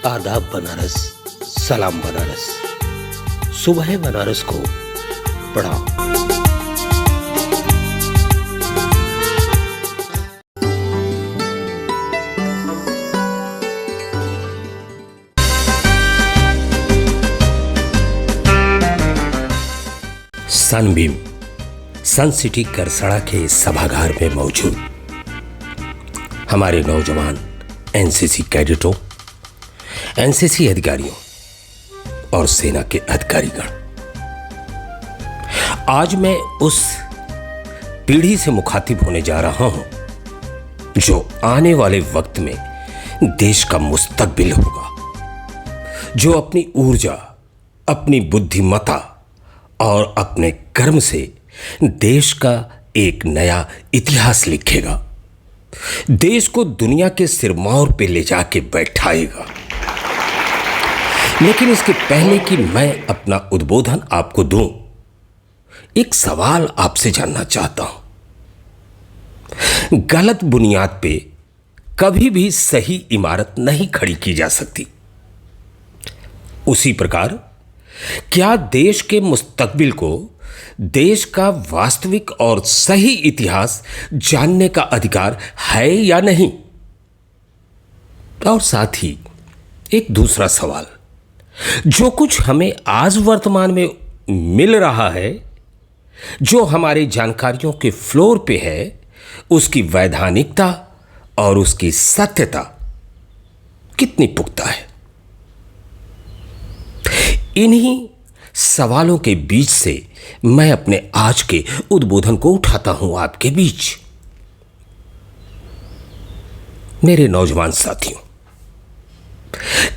आदाब बनारस, सलाम बनारस, सुबह बनारस को पढ़ाओ। सनबीम सन सिटी करसड़ा के सभागार में मौजूद हमारे नौजवान एनसीसी कैडेटों, एनसीसी अधिकारियों और सेना के अधिकारीगण, आज मैं उस पीढ़ी से मुखातिब होने जा रहा हूं जो आने वाले वक्त में देश का मुस्तकबिल होगा, जो अपनी ऊर्जा, अपनी बुद्धिमत्ता और अपने कर्म से देश का एक नया इतिहास लिखेगा, देश को दुनिया के सिरमौर पे ले जाके बैठाएगा। लेकिन इसके पहले कि मैं अपना उद्बोधन आपको दूं, एक सवाल आपसे जानना चाहता हूं। गलत बुनियाद पे कभी भी सही इमारत नहीं खड़ी की जा सकती। उसी प्रकार क्या देश के मुस्तकबिल को, देश का वास्तविक और सही इतिहास जानने का अधिकार है या नहीं? और साथ ही एक दूसरा सवाल, जो कुछ हमें आज वर्तमान में मिल रहा है, जो हमारी जानकारियों के फ्लोर पे है, उसकी वैधानिकता और उसकी सत्यता कितनी पुख्ता है? इन्हीं सवालों के बीच से मैं अपने आज के उद्बोधन को उठाता हूं आपके बीच। मेरे नौजवान साथियों,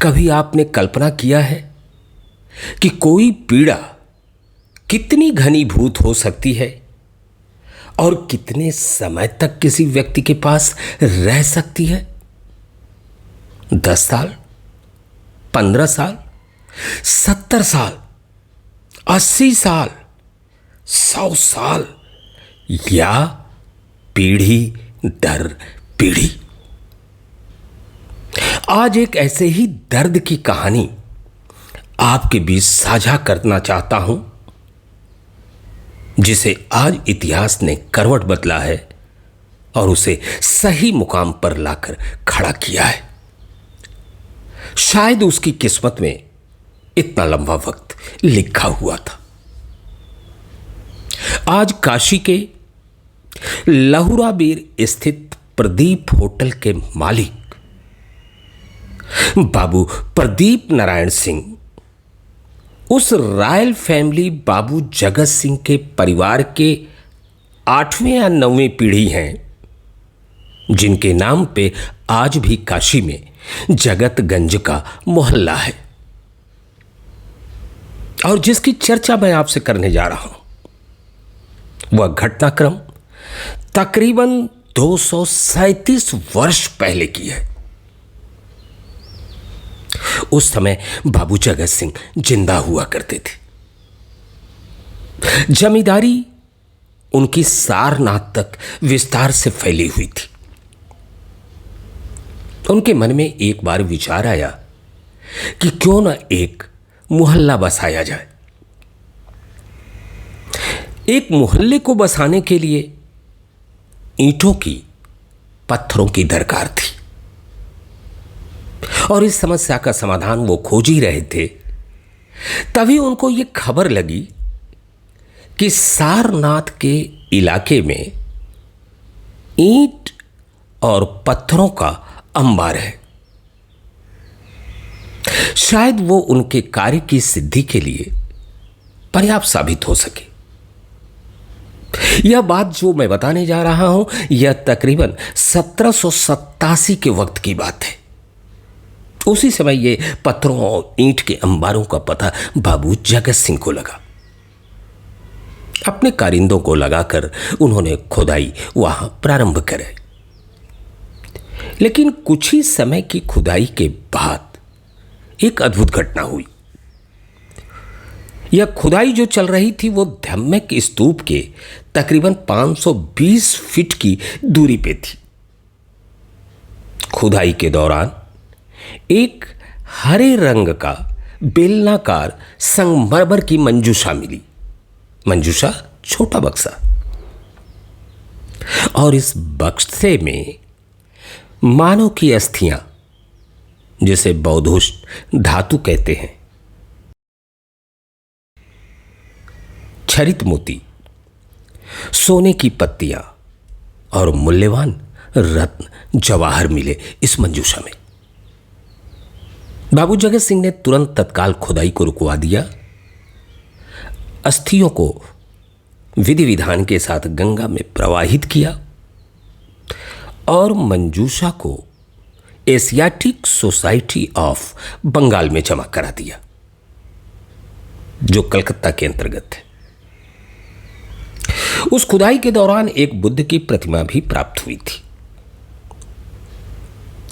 कभी आपने कल्पना किया है कि कोई पीड़ा कितनी घनीभूत हो सकती है और कितने समय तक किसी व्यक्ति के पास रह सकती है? 10 साल, 15 साल, 70 साल, 80 साल, 100 साल, या पीढ़ी दर पीढ़ी? आज एक ऐसे ही दर्द की कहानी आपके बीच साझा करना चाहता हूं, जिसे आज इतिहास ने करवट बदला है और उसे सही मुकाम पर लाकर खड़ा किया है। शायद उसकी किस्मत में इतना लंबा वक्त लिखा हुआ था। आज काशी के लहुराबीर स्थित प्रदीप होटल के मालिक बाबू प्रदीप नारायण सिंह उस रॉयल फैमिली बाबू जगत सिंह के परिवार के 8वें या 9वें पीढ़ी हैं, जिनके नाम पे आज भी काशी में जगतगंज का मोहल्ला है और जिसकी चर्चा मैं आपसे करने जा रहा हूं। वह घटनाक्रम तकरीबन 237 वर्ष पहले की है। उस समय बाबू जगत सिंह जिंदा हुआ करते थे। जमींदारी उनकी सारनाथ तक विस्तार से फैली हुई थी। उनके मन में एक बार विचार आया कि क्यों ना एक मोहल्ला बसाया जाए। एक मोहल्ले को बसाने के लिए ईंटों की, पत्थरों की दरकार थी और इस समस्या का समाधान वो खोज ही रहे थे। तभी उनको ये खबर लगी कि सारनाथ के इलाके में ईंट और पत्थरों का अंबार है। शायद वो उनके कार्य की सिद्धि के लिए पर्याप्त साबित हो सके। यह बात जो मैं बताने जा रहा हूं, यह तकरीबन 1787 के वक्त की बात है। उसी समय ये पत्थरों और ईंट के अंबारों का पता बाबू जगत सिंह को लगा। अपने कारिंदों को लगाकर उन्होंने खुदाई वहां प्रारंभ करे। लेकिन कुछ ही समय की खुदाई के बाद एक अद्भुत घटना हुई। यह खुदाई जो चल रही थी वो धम्मक स्तूप के तकरीबन 520 फीट की दूरी पे थी। खुदाई के दौरान एक हरे रंग का बेलनाकार संगमरमर की मंजूषा मिली। मंजूषा छोटा बक्सा, और इस बक्से में मानव की अस्थियां, जिसे बौद्धोष्ठ धातु कहते हैं, छरित मोती, सोने की पत्तियां और मूल्यवान रत्न जवाहर मिले इस मंजूषा में। बाबू जगत सिंह ने तुरंत तत्काल खुदाई को रुकवा दिया। अस्थियों को विधि विधान के साथ गंगा में प्रवाहित किया और मंजूषा को एशियाटिक सोसाइटी ऑफ बंगाल में जमा करा दिया, जो कलकत्ता के अंतर्गत है। उस खुदाई के दौरान एक बुद्ध की प्रतिमा भी प्राप्त हुई थी।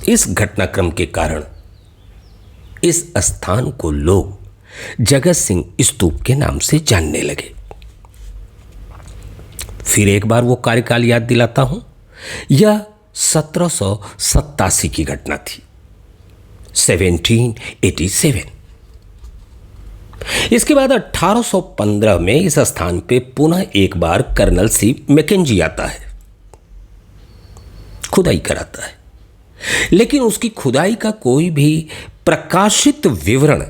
इस घटनाक्रम के कारण इस स्थान को लोग जगत सिंह स्तूप के नाम से जानने लगे। फिर एक बार वो कार्यकाल याद दिलाता हूं। यह 1787 की घटना थी, 1787। इसके बाद 1815 में इस स्थान पे पुनः एक बार कर्नल सी मैकेंजी आता है, खुदाई कराता है, लेकिन उसकी खुदाई का कोई भी प्रकाशित विवरण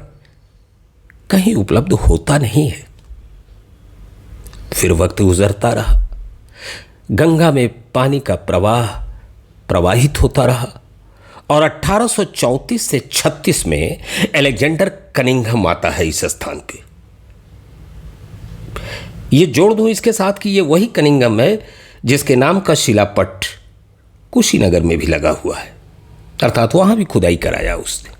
कहीं उपलब्ध होता नहीं है। फिर वक्त गुजरता रहा, गंगा में पानी का प्रवाह प्रवाहित होता रहा और 1834 से 36 में अलेक्जेंडर कनिंघम आता है इस स्थान पे। ये जोड़ दूं इसके साथ कि ये वही कनिंघम है जिसके नाम का शिलापट कुशीनगर में भी लगा हुआ है, अर्थात वहां भी खुदाई कराया उसने।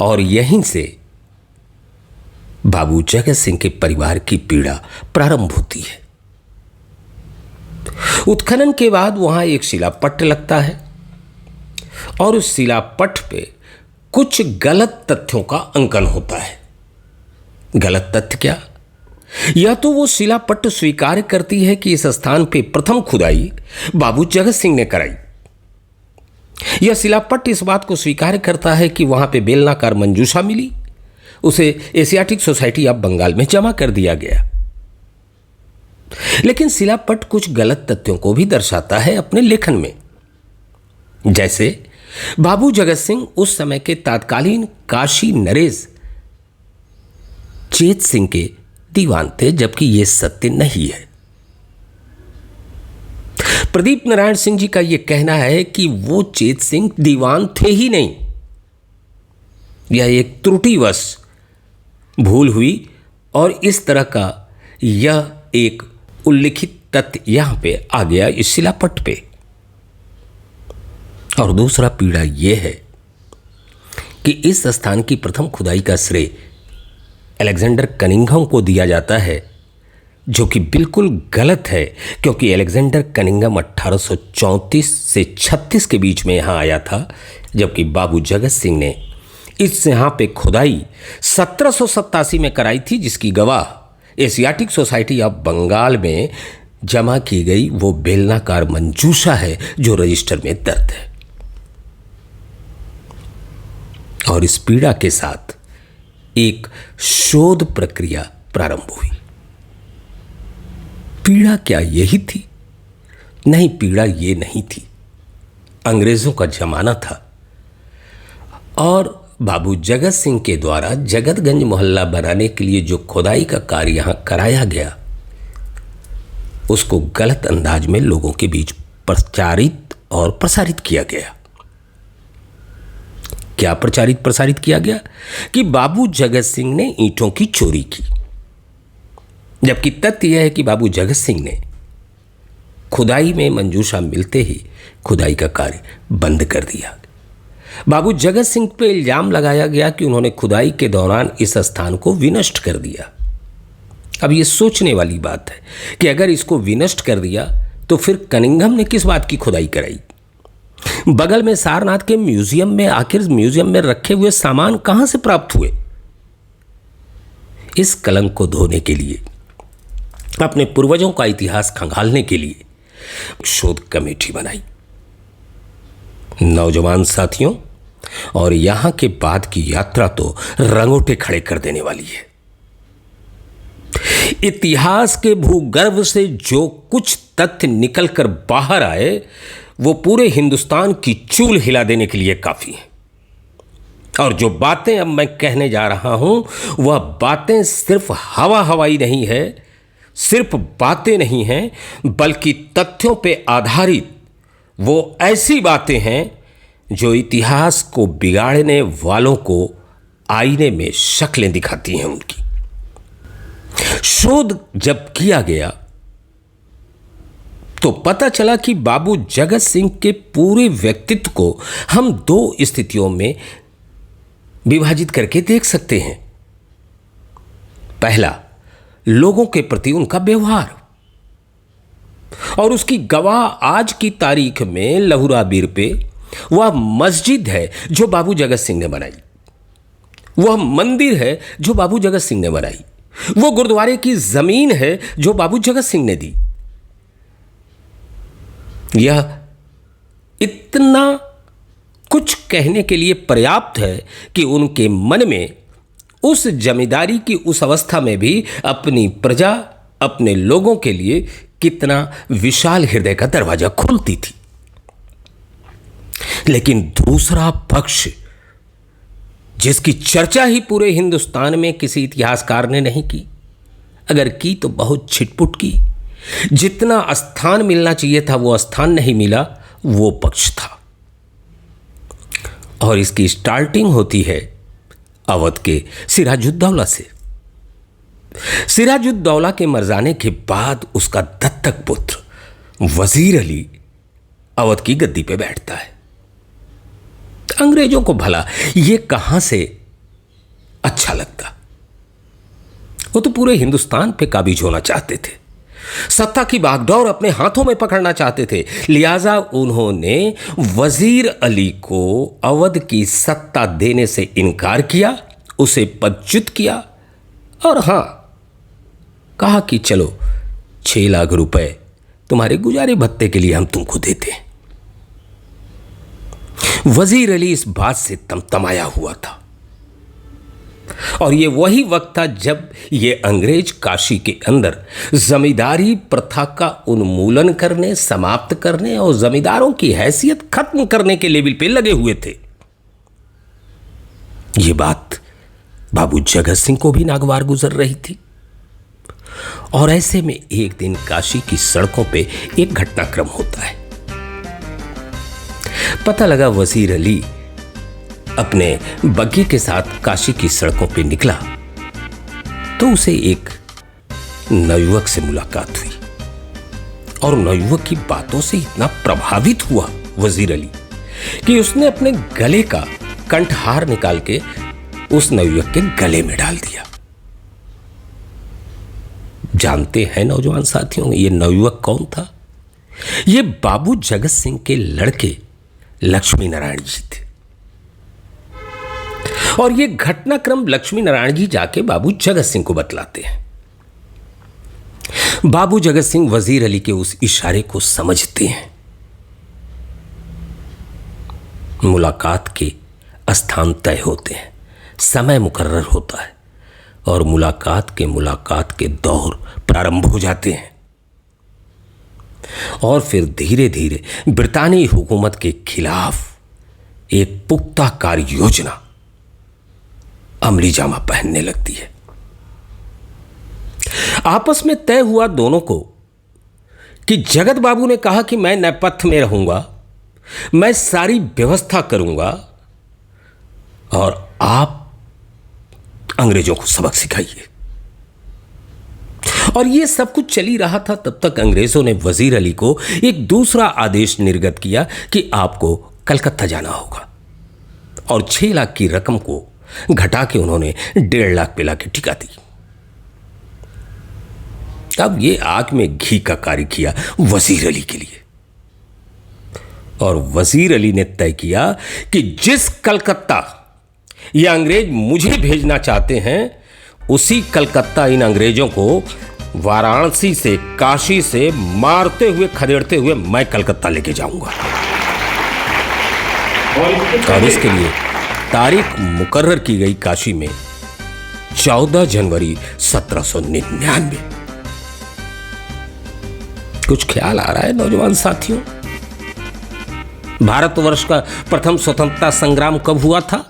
और यहीं से बाबू जगत सिंह के परिवार की पीड़ा प्रारंभ होती है। उत्खनन के बाद वहां एक शिलापट लगता है और उस शिलापट पे कुछ गलत तथ्यों का अंकन होता है। गलत तथ्य क्या? या तो वो शिलापट स्वीकार करती है कि इस स्थान पे प्रथम खुदाई बाबू जगत सिंह ने कराई, यह शिलापट इस बात को स्वीकार करता है कि वहां पे बेलनाकार मंजूषा मिली, उसे एशियाटिक सोसाइटी ऑफ बंगाल में जमा कर दिया गया। लेकिन शिलापट कुछ गलत तथ्यों को भी दर्शाता है अपने लेखन में। जैसे बाबू जगत सिंह उस समय के तत्कालीन काशी नरेश चेत सिंह के दीवान थे, जबकि यह सत्य नहीं है। प्रदीप नारायण सिंह जी का यह कहना है कि वो चेत सिंह दीवान थे ही नहीं, यह एक त्रुटिवश भूल हुई और इस तरह का यह एक उल्लिखित तथ्य यहां पे आ गया इस शिलापट पे। और दूसरा पीड़ा यह है कि इस स्थान की प्रथम खुदाई का श्रेय अलेक्जेंडर कनिंघम को दिया जाता है, जो कि बिल्कुल गलत है, क्योंकि अलेक्जेंडर कनिंघम 1834 से 36 के बीच में यहां आया था, जबकि बाबू जगत सिंह ने इस यहाँ पे खुदाई 1787 में कराई थी, जिसकी गवाह एशियाटिक सोसाइटी ऑफ बंगाल में जमा की गई वो बेलनाकार मंजूषा है जो रजिस्टर में दर्ज है। और इस पीड़ा के साथ एक शोध प्रक्रिया प्रारंभ हुई। पीड़ा क्या यही थी? नहीं, पीड़ा ये नहीं थी। अंग्रेजों का जमाना था और बाबू जगत सिंह के द्वारा जगतगंज मोहल्ला बनाने के लिए जो खुदाई का कार्य यहां कराया गया, उसको गलत अंदाज में लोगों के बीच प्रचारित और प्रसारित किया गया। क्या प्रचारित प्रसारित किया गया? कि बाबू जगत सिंह ने ईंटों की चोरी की, जबकि तथ्य यह है कि बाबू जगत सिंह ने खुदाई में मंजूषा मिलते ही खुदाई का कार्य बंद कर दिया। बाबू जगत सिंह पे इल्जाम लगाया गया कि उन्होंने खुदाई के दौरान इस स्थान को विनष्ट कर दिया। अब ये सोचने वाली बात है कि अगर इसको विनष्ट कर दिया तो फिर कनिंघम ने किस बात की खुदाई कराई? बगल में सारनाथ के म्यूजियम में आखिर म्यूजियम में रखे हुए सामान कहां से प्राप्त हुए? इस कलंक को धोने के लिए, अपने पूर्वजों का इतिहास खंगालने के लिए शोध कमेटी बनाई। नौजवान साथियों, और यहां के बाद की यात्रा तो रंगोटे खड़े कर देने वाली है। इतिहास के भूगर्भ से जो कुछ तथ्य निकलकर बाहर आए वो पूरे हिंदुस्तान की चूल हिला देने के लिए काफी है। और जो बातें अब मैं कहने जा रहा हूं वह बातें सिर्फ हवा हवाई नहीं है, सिर्फ बातें नहीं हैं, बल्कि तथ्यों पे आधारित वो ऐसी बातें हैं जो इतिहास को बिगाड़ने वालों को आईने में शक्लें दिखाती हैं उनकी। शोध जब किया गया तो पता चला कि बाबू जगत सिंह के पूरे व्यक्तित्व को हम दो स्थितियों में विभाजित करके देख सकते हैं। पहला, लोगों के प्रति उनका व्यवहार, और उसकी गवाह आज की तारीख में लहुरा बीर पे वह मस्जिद है जो बाबू जगत सिंह ने बनाई, वह मंदिर है जो बाबू जगत सिंह ने बनाई, वो गुरुद्वारे की जमीन है जो बाबू जगत सिंह ने दी। यह इतना कुछ कहने के लिए पर्याप्त है कि उनके मन में उस जमींदारी की उस अवस्था में भी अपनी प्रजा, अपने लोगों के लिए कितना विशाल हृदय का दरवाजा खोलती थी। लेकिन दूसरा पक्ष, जिसकी चर्चा ही पूरे हिंदुस्तान में किसी इतिहासकार ने नहीं की, अगर की तो बहुत छिटपुट की, जितना स्थान मिलना चाहिए था वो स्थान नहीं मिला, वो पक्ष था। और इसकी स्टार्टिंग होती है अवध के सिराजुद्दौला से। सिराजुद्दौला के मर जाने के बाद उसका दत्तक पुत्र वजीर अली अवध की गद्दी पे बैठता है। अंग्रेजों को भला ये कहां से अच्छा लगता, वो तो पूरे हिंदुस्तान पे काबिज होना चाहते थे, सत्ता की बागडोर अपने हाथों में पकड़ना चाहते थे। लिहाजा उन्होंने वजीर अली को अवध की सत्ता देने से इनकार किया, उसे पदच्युत किया, और हां, कहा कि चलो 6 लाख रुपए तुम्हारे गुजारे भत्ते के लिए हम तुमको देते हैं। वजीर अली इस बात से तमतमाया हुआ था, और ये वही वक्त था जब ये अंग्रेज काशी के अंदर जमींदारी प्रथा का उन्मूलन करने, समाप्त करने और जमींदारों की हैसियत खत्म करने के लेवल पे लगे हुए थे। ये बात बाबू जगत सिंह को भी नागवार गुजर रही थी। और ऐसे में एक दिन काशी की सड़कों पे एक घटनाक्रम होता है। पता लगा वजीर अली अपने बग्गी के साथ काशी की सड़कों पे निकला तो उसे एक नवयुवक से मुलाकात हुई, और नवयुवक की बातों से इतना प्रभावित हुआ वजीर अली कि उसने अपने गले का कंठहार निकाल के उस नवयुवक के गले में डाल दिया। जानते हैं नौजवान साथियों, ये नवयुवक कौन था? ये बाबू जगत सिंह के लड़के लक्ष्मी नारायण जी थे। और ये घटनाक्रम लक्ष्मी नारायण जी जाके बाबू जगत सिंह को बतलाते हैं। बाबू जगत सिंह वजीर अली के उस इशारे को समझते हैं। मुलाकात के स्थान तय होते हैं, समय मुकर्रर होता है, और मुलाकात के दौर प्रारंभ हो जाते हैं। और फिर धीरे धीरे ब्रितानी हुकूमत के खिलाफ एक पुख्ता कार्य योजना अमली जामा पहनने लगती है। आपस में तय हुआ दोनों को कि जगत बाबू ने कहा कि मैं नेपथ्य में रहूंगा, मैं सारी व्यवस्था करूंगा, और आप अंग्रेजों को सबक सिखाइए। और यह सब कुछ चली रहा था, तब तक अंग्रेजों ने वजीर अली को एक दूसरा आदेश निर्गत किया कि आपको कलकत्ता जाना होगा, और 6 लाख की रकम को घटा के उन्होंने 1.5 लाख पे लाके टिका दी। अब ये आग में घी का कार्य किया वजीर अली के लिए, और वजीर अली ने तय किया कि जिस कलकत्ता ये अंग्रेज मुझे भेजना चाहते हैं, उसी कलकत्ता इन अंग्रेजों को वाराणसी से, काशी से मारते हुए, खदेड़ते हुए मैं कलकत्ता लेके जाऊंगा। और इसके लिए तारीख मुकर्रर की गई काशी में 14 जनवरी 1799। कुछ ख्याल आ रहा है नौजवान साथियों? भारतवर्ष का प्रथम स्वतंत्रता संग्राम कब हुआ था?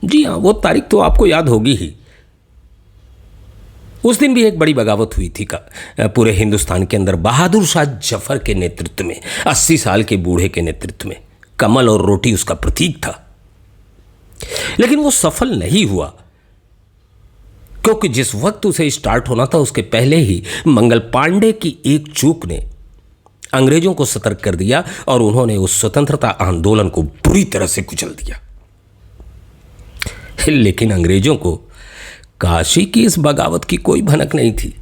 जी हां, वो तारीख तो आपको याद होगी ही। उस दिन भी एक बड़ी बगावत हुई थी पूरे हिंदुस्तान के अंदर बहादुर शाह जफर के नेतृत्व में, 80 साल के बूढ़े के नेतृत्व में। कमल और रोटी उसका प्रतीक था, लेकिन वो सफल नहीं हुआ, क्योंकि जिस वक्त उसे स्टार्ट होना था उसके पहले ही मंगल पांडे की एक चूक ने अंग्रेजों को सतर्क कर दिया और उन्होंने उस स्वतंत्रता आंदोलन को बुरी तरह से कुचल दिया। लेकिन अंग्रेजों को काशी की इस बगावत की कोई भनक नहीं थी,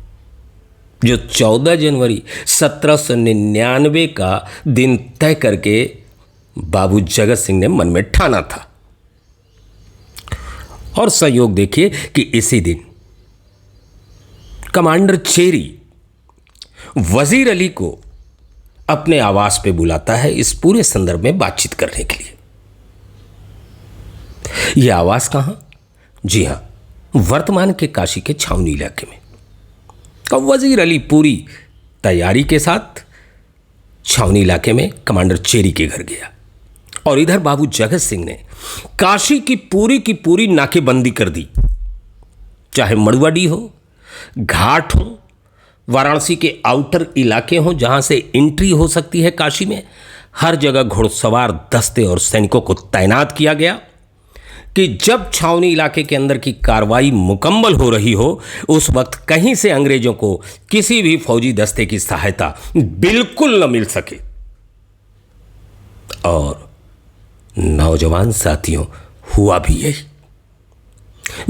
जो 14 जनवरी 1799 का दिन तय करके बाबू जगत सिंह ने मन में ठाना था। और संयोग देखिए कि इसी दिन कमांडर चेरी वजीर अली को अपने आवास पे बुलाता है इस पूरे संदर्भ में बातचीत करने के लिए। यह आवास कहां? जी हां, वर्तमान के काशी के छावनी इलाके में। अब वजीर अली पूरी तैयारी के साथ छावनी इलाके में कमांडर चेरी के घर गया, और इधर बाबू जगत सिंह ने काशी की पूरी नाकेबंदी कर दी। चाहे मड़ुवाडी हो, घाट हो, वाराणसी के आउटर इलाके हों जहां से एंट्री हो सकती है काशी में, हर जगह घुड़सवार दस्ते और सैनिकों को तैनात किया गया कि जब छावनी इलाके के अंदर की कार्रवाई मुकम्मल हो रही हो उस वक्त कहीं से अंग्रेजों को किसी भी फौजी दस्ते की सहायता बिल्कुल न मिल सके। और नौजवान साथियों, हुआ भी यही।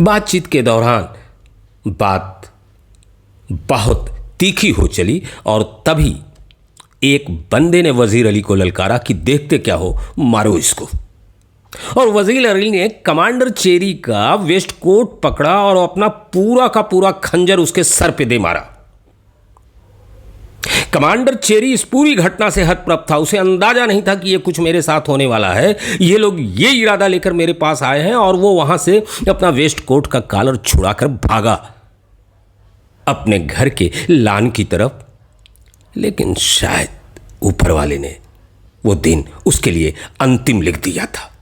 बातचीत के दौरान बात बहुत तीखी हो चली और तभी एक बंदे ने वजीर अली को ललकारा कि देखते क्या हो, मारो इसको। और वजीर अली ने कमांडर चेरी का वेस्ट कोट पकड़ा और अपना पूरा का पूरा खंजर उसके सर पे दे मारा। कमांडर चेरी इस पूरी घटना से हतप्रभ था। उसे अंदाजा नहीं था कि ये कुछ मेरे साथ होने वाला है। ये लोग ये इरादा लेकर मेरे पास आए हैं, और वो वहां से अपना वेस्ट कोट का कॉलर छुड़ाकर भागा अपने घर के लान की तरफ। लेकिन शायद ऊपर वाले ने वो दिन उसके लिए अंतिम लिख दिया था।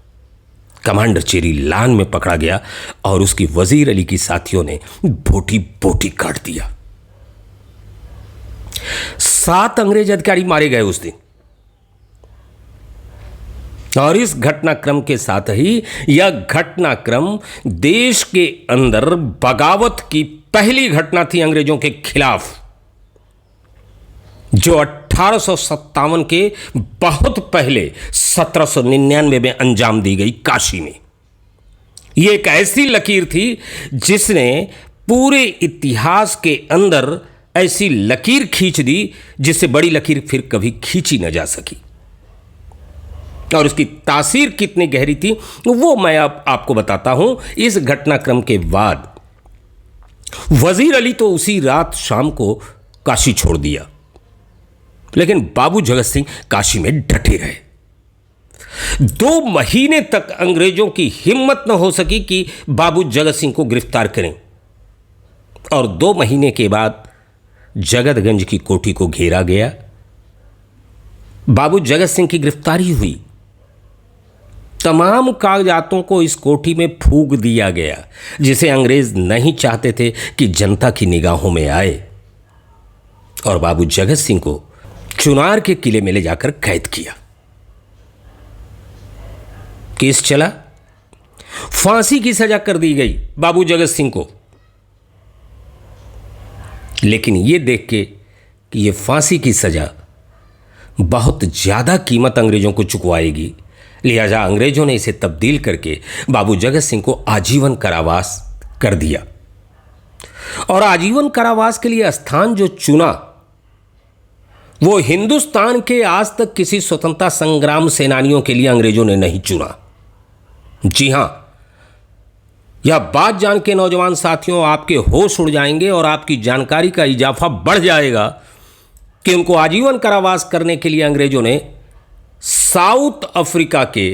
कमांडर चेरी लान में पकड़ा गया और उसकी वजीर अली की साथियों ने बोटी बोटी काट दिया। 7 अंग्रेज अधिकारी मारे गए उस दिन। और इस घटनाक्रम के साथ ही यह घटनाक्रम देश के अंदर बगावत की पहली घटना थी अंग्रेजों के खिलाफ, जो 1857 के बहुत पहले 1799 में अंजाम दी गई काशी में। यह एक ऐसी लकीर थी जिसने पूरे इतिहास के अंदर ऐसी लकीर खींच दी जिससे बड़ी लकीर फिर कभी खींची न जा सकी। और उसकी तासीर कितनी गहरी थी वो मैं अब आपको बताता हूं। इस घटनाक्रम के बाद वजीर अली तो उसी रात शाम को काशी छोड़ दिया, लेकिन बाबू जगत सिंह काशी में डटे रहे। 2 महीने तक अंग्रेजों की हिम्मत न हो सकी कि बाबू जगत सिंह को गिरफ्तार करें। और 2 महीने के बाद जगतगंज की कोठी को घेरा गया। बाबू जगत सिंह की गिरफ्तारी हुई। तमाम कागजातों को इस कोठी में फूंक दिया गया, जिसे अंग्रेज नहीं चाहते थे कि जनता की निगाहों में आए। और बाबू जगत सिंह को चुनार के किले में ले जाकर कैद किया। केस चला, फांसी की सजा कर दी गई बाबू जगत सिंह को। लेकिन यह देख के कि यह फांसी की सजा बहुत ज्यादा कीमत अंग्रेजों को चुकवाएगी, लिहाजा अंग्रेजों ने इसे तब्दील करके बाबू जगत सिंह को आजीवन कारावास कर दिया। और आजीवन कारावास के लिए स्थान जो चुना वो हिंदुस्तान के आज तक किसी स्वतंत्रता संग्राम सेनानियों के लिए अंग्रेजों ने नहीं चुना। जी हां, यह बात जान के नौजवान साथियों आपके होश उड़ जाएंगे और आपकी जानकारी का इजाफा बढ़ जाएगा कि उनको आजीवन कारावास करने के लिए अंग्रेजों ने साउथ अफ्रीका के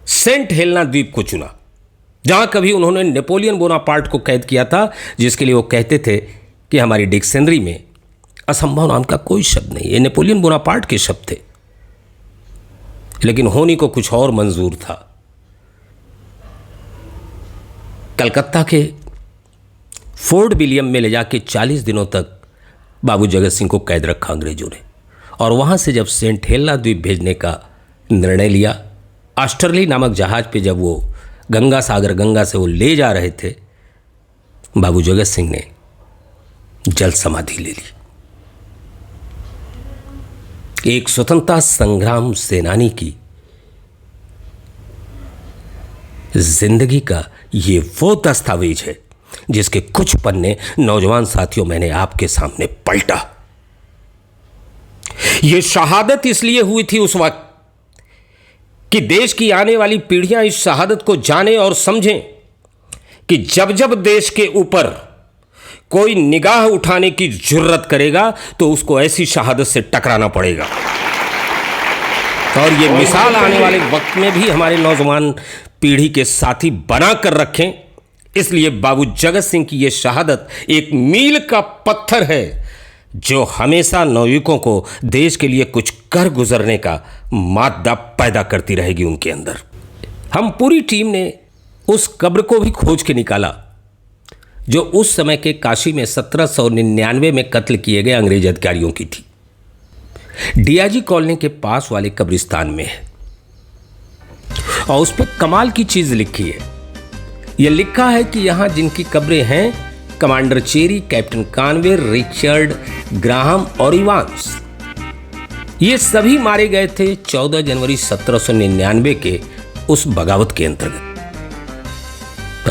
सेंट हेलेना द्वीप को चुना, जहां कभी उन्होंने नेपोलियन बोनापार्ट को कैद किया था, जिसके लिए वो कहते थे कि हमारी डिक्शनरी में असंभव नाम का कोई शब्द नहीं। ये नेपोलियन बोनापार्ट के शब्द थे, लेकिन होनी को कुछ और मंजूर था। कलकत्ता के फोर्ट विलियम में ले जाके 40 दिनों तक बाबू जगत सिंह को कैद रखा अंग्रेजों ने, और वहां से जब सेंट हेलेना द्वीप भेजने का निर्णय लिया, ऑस्ट्रेलिया नामक जहाज पे जब वो गंगा से वो ले जा रहे थे, बाबू जगत सिंह ने जल समाधि ले ली। एक स्वतंत्रता संग्राम सेनानी की जिंदगी का ये वो दस्तावेज है जिसके कुछ पन्ने नौजवान साथियों मैंने आपके सामने पलटा। यह शहादत इसलिए हुई थी उस वक्त कि देश की आने वाली पीढ़ियां इस शहादत को जाने और समझें कि जब जब देश के ऊपर कोई निगाह उठाने की जुर्रत करेगा तो उसको ऐसी शहादत से टकराना पड़ेगा। और ये मिसाल आने वाले वक्त में भी हमारे नौजवान पीढ़ी के साथी बना कर रखें। इसलिए बाबू जगत सिंह की यह शहादत एक मील का पत्थर है जो हमेशा नवयुवकों को देश के लिए कुछ कर गुजरने का मादा पैदा करती रहेगी उनके अंदर। हम पूरी टीम ने उस कब्र को भी खोज के निकाला जो उस समय के काशी में 1799 में कत्ल किए गए अंग्रेज अधिकारियों की थी। डीआईजी कॉलोनी के पास वाले कब्रिस्तान में है, और उस पर कमाल की चीज लिखी है। यह लिखा है कि यहां जिनकी कब्रें हैं, commander Cherry, captain Conway, Richard Graham और इवांस, ये सभी मारे गए थे 14 जनवरी 1799 के उस बगावत के अंतर्गत।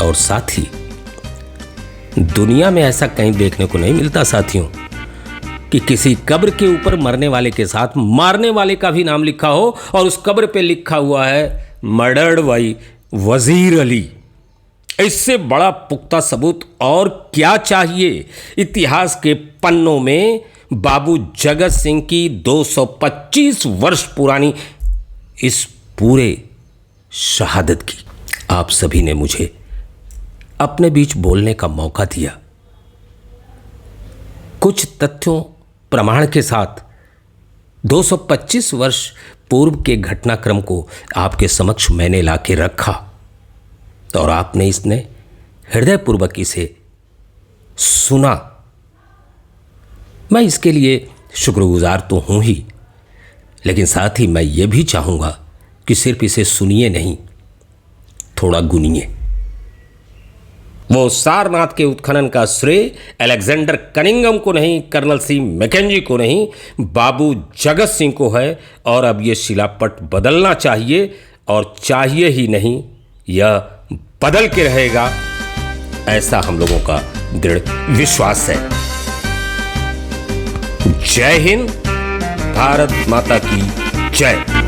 और साथ ही दुनिया में ऐसा कहीं देखने को नहीं मिलता साथियों कि किसी कब्र के ऊपर मरने वाले के साथ मारने वाले का भी नाम लिखा हो और उस कब्र पे लिखा हुआ है मर्डर्ड बाय वजीर अली। इससे बड़ा पुख्ता सबूत और क्या चाहिए। इतिहास के पन्नों में बाबू जगत सिंह की 225 वर्ष पुरानी इस पूरे शहादत की आप सभी ने मुझे अपने बीच बोलने का मौका दिया। कुछ तथ्यों प्रमाण के साथ 225 वर्ष पूर्व के घटनाक्रम को आपके समक्ष मैंने लाके रखा और आपने इसने हृदयपूर्वक इसे सुना। मैं इसके लिए शुक्रगुजार तो हूं ही, लेकिन साथ ही मैं ये भी चाहूंगा कि सिर्फ इसे सुनिए नहीं, थोड़ा गुनिए। वो सारनाथ के उत्खनन का श्रेय अलेक्जेंडर कनिंगम को नहीं, कर्नल सी मैकेंजी को नहीं, बाबू जगत सिंह को है। और अब ये शिलापट बदलना चाहिए, और चाहिए ही नहीं, यह बदल के रहेगा, ऐसा हम लोगों का दृढ़ विश्वास है। जय हिंद, भारत माता की जय।